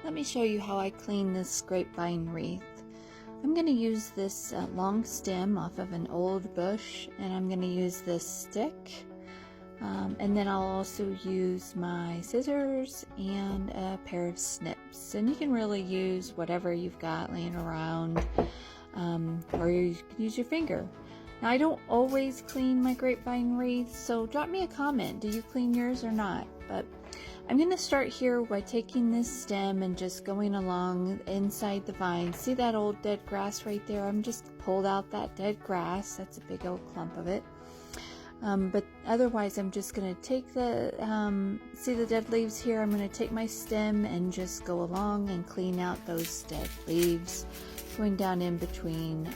Let me show you how I clean this grapevine wreath. I'm going to use this long stem off of an old bush, and I'm going to use this stick, and then I'll also use my scissors and a pair of snips. And you can really use whatever you've got laying around, or you can use your finger. Now, I don't always clean my grapevine wreath, so drop me a comment. Do you clean yours or not? But I'm going to start here by taking this stem and just going along inside the vine. See that old dead grass right there? I'm just pulled out that dead grass. That's a big old clump of it. But otherwise, I'm just going to take the, see the dead leaves here? I'm going to take my stem and just go along and clean out those dead leaves, going down in between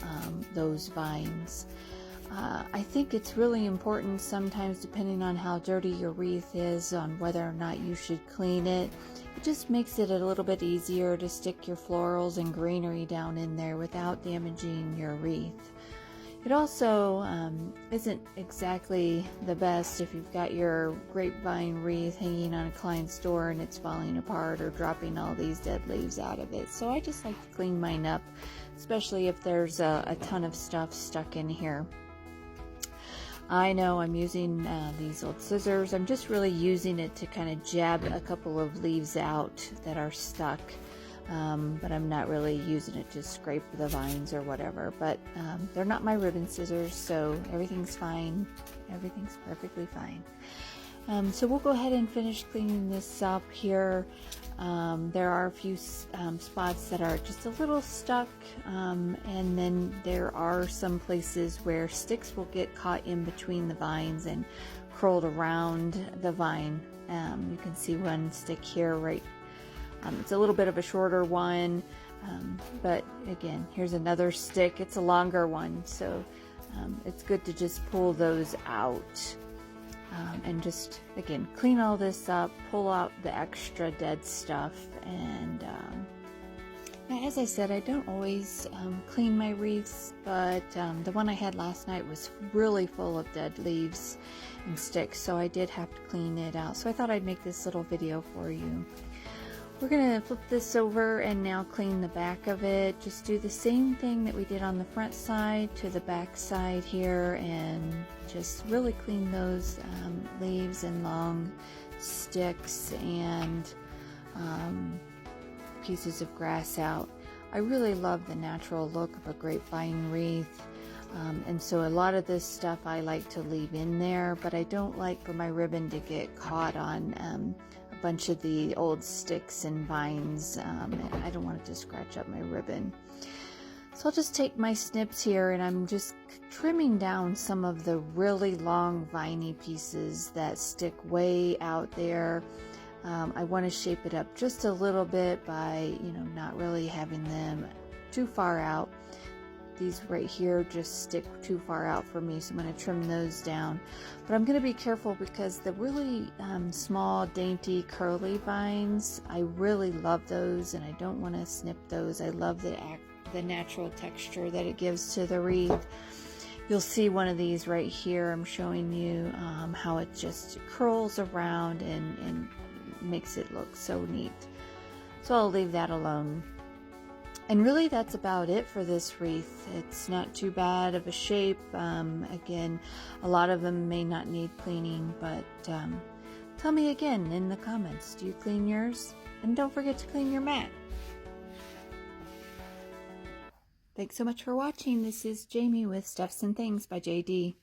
those vines. I think it's really important sometimes, depending on how dirty your wreath is, on whether or not you should clean it. It just makes it a little bit easier to stick your florals and greenery down in there without damaging your wreath. It also isn't exactly the best if you've got your grapevine wreath hanging on a client's door and it's falling apart or dropping all these dead leaves out of it. So I just like to clean mine up, especially if there's a ton of stuff stuck in here. I know I'm using these old scissors. I'm just really using it to kind of jab a couple of leaves out that are stuck. But I'm not really using it to scrape the vines or whatever. But they're not my ribbon scissors, so everything's fine. Everything's perfectly fine. So we'll go ahead and finish cleaning this up here. There are a few spots that are just a little stuck, and then there are some places where sticks will get caught in between the vines and curled around the vine. You can see one stick here, right? It's a little bit of a shorter one, but again, here's another stick. It's a longer one, so it's good to just pull those out. And just, again, clean all this up, pull out the extra dead stuff, and as I said, I don't always clean my wreaths, but the one I had last night was really full of dead leaves and sticks, so I did have to clean it out. So I thought I'd make this little video for you. We're going to flip this over and now clean the back of it. Just do the same thing that we did on the front side to the back side here, and just really clean those leaves and long sticks and pieces of grass out. I really love the natural look of a grapevine wreath, and so a lot of this stuff I like to leave in there, but I don't like for my ribbon to get caught on bunch of the old sticks and vines. I don't want it to scratch up my ribbon. So I'll just take my snips here, and I'm just trimming down some of the really long viney pieces that stick way out there. I want to shape it up just a little bit by, not really having them too far out. These right here just stick too far out for me, so I'm going to trim those down. But I'm going to be careful because the really small, dainty, curly vines, I really love those, and I don't want to snip those. I love the natural texture that it gives to the wreath. You'll see one of these right here. I'm showing you how it just curls around and makes it look so neat. So I'll leave that alone. And really, that's about it for this wreath. It's not too bad of a shape. Again, a lot of them may not need cleaning, but tell me again in the comments, do you clean yours? And don't forget to clean your mat. Thanks so much for watching. This is Jamie with Stuffs and Things by JD.